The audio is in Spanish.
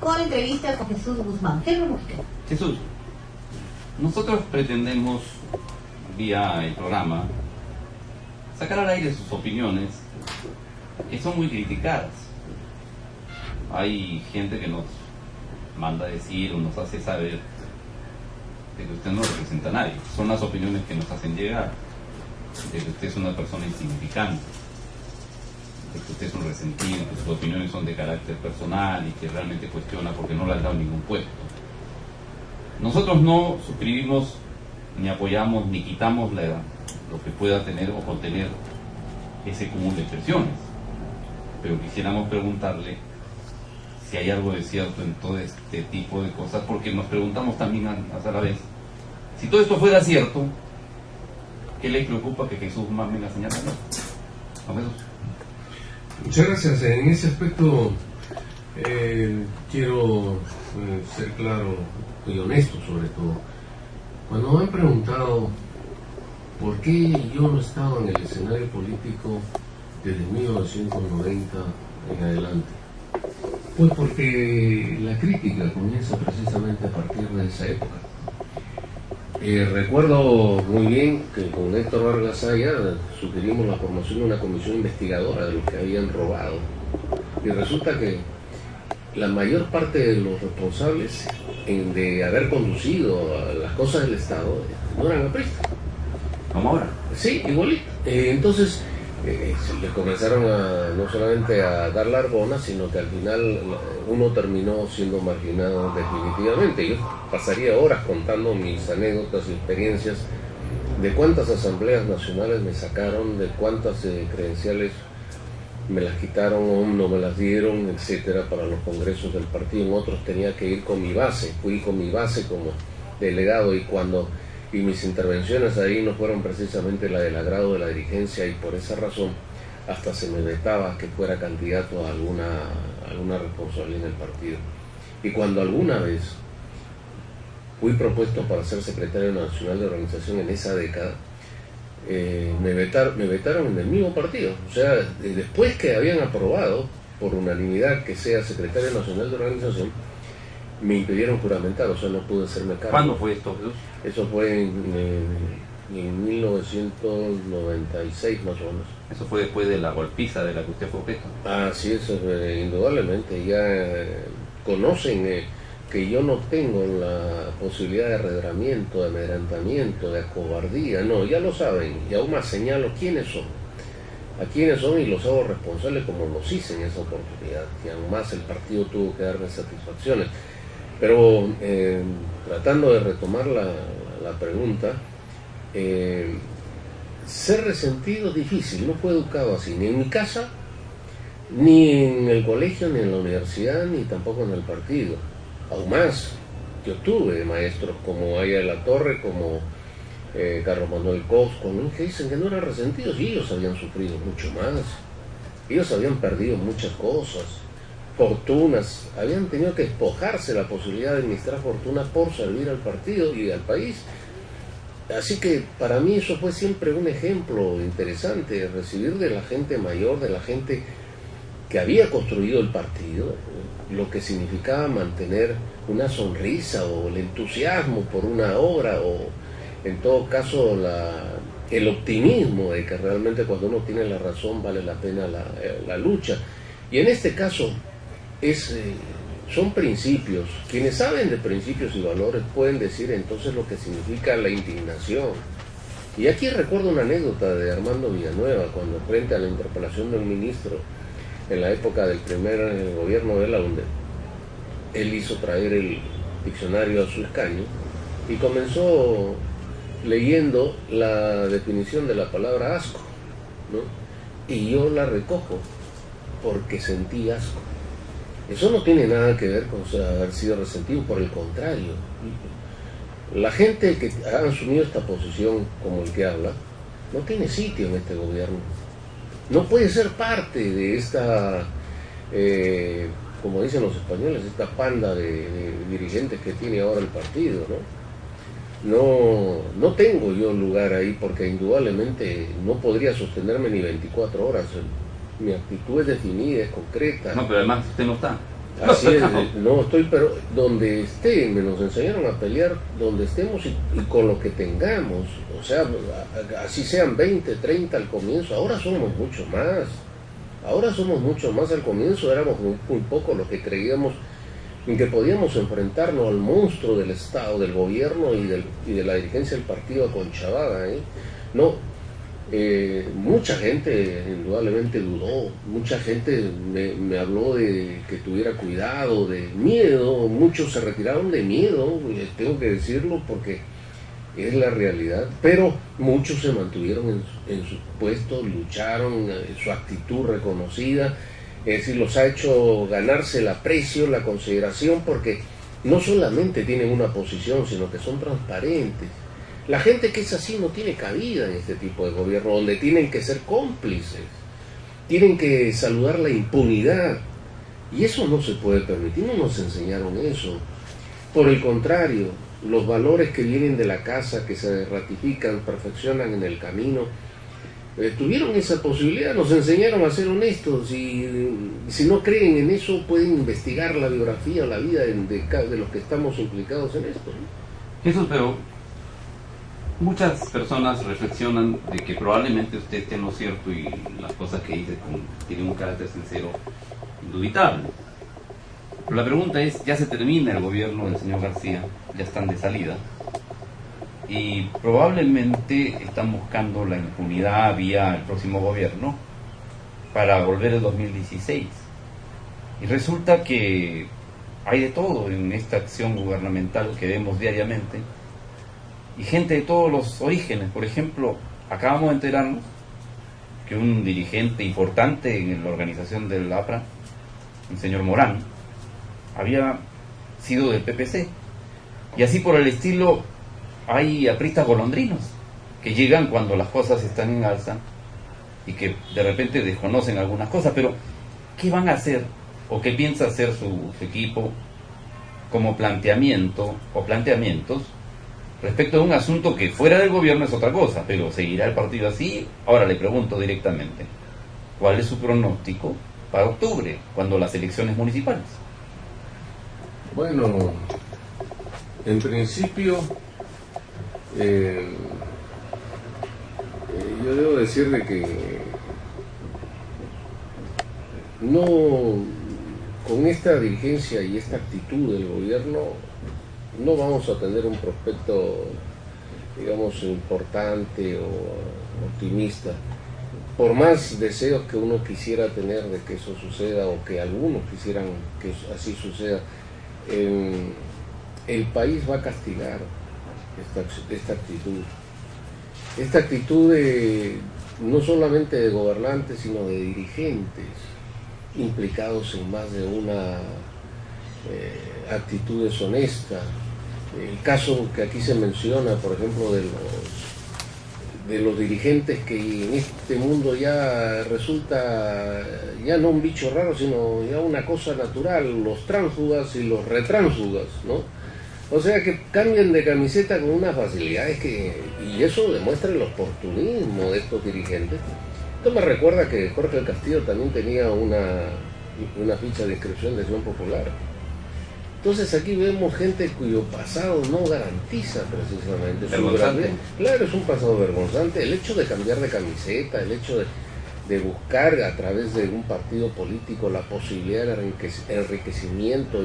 con entrevista con Jesús Guzmán. ¿Qué nos busca? Jesús, nosotros pretendemos, vía el programa, sacar al aire sus opiniones, que son muy criticadas. Hay gente que nos manda a decir o nos hace saber de que usted no representa a nadie. Son las opiniones que nos hacen llegar, de que usted es una persona insignificante, de que usted es un resentido, que sus opiniones son de carácter personal y que realmente cuestiona porque no le han dado ningún puesto. Nosotros no suscribimos, ni apoyamos, ni quitamos lo que pueda tener o contener ese cúmulo de expresiones, pero quisiéramos preguntarle si hay algo de cierto en todo este tipo de cosas, porque nos preguntamos también a la vez, si todo esto fuera cierto, ¿qué le preocupa que Jesús mame la señal? ¿No? Muchas gracias. En ese aspecto quiero ser claro y honesto sobre todo. Cuando me han preguntado por qué yo no estaba en el escenario político desde 1990 en adelante, pues porque la crítica comienza precisamente a partir de esa época. Recuerdo muy bien que con Héctor Vargas Aya sugerimos la formación de una comisión investigadora de los que habían robado, y resulta que la mayor parte de los responsables de haber conducido a las cosas del Estado no eran apristas. ¿Como ahora? Sí, igualito. Entonces les comenzaron no solamente a dar la arbona, sino que al final uno terminó siendo marginado definitivamente. Yo pasaría horas contando mis anécdotas y experiencias de cuántas asambleas nacionales me sacaron, de cuántas credenciales me las quitaron o no me las dieron, etcétera, para los congresos del partido. En otros tenía que ir con mi base, fui con mi base como delegado, y mis intervenciones ahí no fueron precisamente la del agrado de la dirigencia, y por esa razón hasta se me vetaba que fuera candidato a alguna responsabilidad en el partido. Y cuando alguna vez fui propuesto para ser secretario nacional de organización en esa década, me vetaron en el mismo partido. O sea, después que habían aprobado por unanimidad que sea secretario nacional de organización, me impidieron juramentar, o sea, no pude hacerme cargo. ¿Cuándo fue esto, Jesús? Eso fue en 1996 más o menos. Eso fue después de la golpiza de la que usted fue objeto. Ah, sí, eso indudablemente. Ya conocen que yo no tengo la posibilidad de arredramiento, de amedrentamiento, de acobardía. No, ya lo saben, y aún más señalo quiénes son. A quiénes son, y los hago responsables como los hice en esa oportunidad. Y aún más el partido tuvo que darme satisfacciones. Pero tratando de retomar la pregunta, ser resentido es difícil, no fue educado así, ni en mi casa, ni en el colegio, ni en la universidad, ni tampoco en el partido. Aún más, yo tuve maestros como Aya de la Torre, como Carlos Manuel Cosco, ¿no?, que dicen que no eran resentidos, y ellos habían sufrido mucho más, ellos habían perdido muchas cosas, fortunas, habían tenido que despojarse la posibilidad de administrar fortuna por servir al partido y al país. Así que para mí eso fue siempre un ejemplo interesante, recibir de la gente mayor, de la gente que había construido el partido, lo que significaba mantener una sonrisa o el entusiasmo por una obra, o en todo caso el optimismo de que realmente cuando uno tiene la razón vale la pena la lucha. Y en este caso son principios. Quienes saben de principios y valores pueden decir entonces lo que significa la indignación. Y aquí recuerdo una anécdota de Armando Villanueva, cuando frente a la interpelación de un ministro en la época del primer gobierno de la UNDE, él hizo traer el diccionario a su escaño y comenzó leyendo la definición de la palabra asco, ¿no? Y yo la recojo porque sentí asco. Eso no tiene nada que ver con haber sido resentido, por el contrario. La gente que ha asumido esta posición, como el que habla, no tiene sitio en este gobierno. No puede ser parte de esta, como dicen los españoles, esta panda de dirigentes que tiene ahora el partido, ¿no? No tengo yo lugar ahí, porque indudablemente no podría sostenerme ni 24 horas. Mi actitud es definida, es concreta. No, pero además usted no está. Así es, no estoy, pero donde esté, me nos enseñaron a pelear donde estemos y con lo que tengamos, o sea, así sean 20, 30 al comienzo, ahora somos mucho más, al comienzo éramos muy poco los que creíamos en que podíamos enfrentarnos al monstruo del Estado, del gobierno y de la dirigencia del partido aconchada, ¿eh? No, mucha gente indudablemente dudó, mucha gente me habló de que tuviera cuidado, de miedo, muchos se retiraron de miedo, tengo que decirlo porque es la realidad, pero muchos se mantuvieron en sus puestos, lucharon, su actitud reconocida, es decir, los ha hecho ganarse el aprecio, la consideración, porque no solamente tienen una posición, sino que son transparentes. La gente que es así no tiene cabida en este tipo de gobierno, donde tienen que ser cómplices, tienen que saludar la impunidad, y eso no se puede permitir, no nos enseñaron eso. Por el contrario, los valores que vienen de la casa, que se ratifican, perfeccionan en el camino, tuvieron esa posibilidad, nos enseñaron a ser honestos, y si no creen en eso pueden investigar la biografía o la vida de los que estamos implicados en esto, ¿no? Jesús, pero muchas personas reflexionan de que probablemente usted esté en lo cierto y las cosas que dice tienen un carácter sincero indubitable. Pero la pregunta es, ya se termina el gobierno del señor García, ya están de salida, y probablemente están buscando la impunidad vía el próximo gobierno para volver el 2016. Y resulta que hay de todo en esta acción gubernamental que vemos diariamente, y gente de todos los orígenes. Por ejemplo, acabamos de enterarnos que un dirigente importante en la organización del APRA, el señor Morán, había sido del PPC, y así por el estilo. Hay apristas golondrinos que llegan cuando las cosas están en alza y que de repente desconocen algunas cosas, pero ¿qué van a hacer o qué piensa hacer su equipo como planteamiento o planteamientos respecto de un asunto que fuera del gobierno es otra cosa, pero seguirá el partido así? Ahora le pregunto directamente, ¿cuál es su pronóstico para octubre, cuando las elecciones municipales? Bueno, en principio yo debo decir de que no, con esta dirigencia y esta actitud del gobierno no vamos a tener un prospecto, digamos, importante o optimista. Por más deseos que uno quisiera tener de que eso suceda, o que algunos quisieran que así suceda, el país va a castigar esta actitud no solamente de gobernantes, sino de dirigentes implicados en más de una actitud deshonesta. El caso que aquí se menciona, por ejemplo, de los dirigentes que en este mundo ya resulta ya no un bicho raro, sino ya una cosa natural, los tránsfugas y los retránsfugas, ¿no? O sea, que cambian de camiseta con unas facilidades y eso demuestra el oportunismo de estos dirigentes. Esto me recuerda que Jorge del Castillo también tenía una ficha de inscripción de Acción Popular. Entonces aquí vemos gente cuyo pasado no garantiza precisamente su grande. Claro, es un pasado vergonzante. El hecho de cambiar de camiseta, el hecho de buscar a través de un partido político la posibilidad de enriquecimiento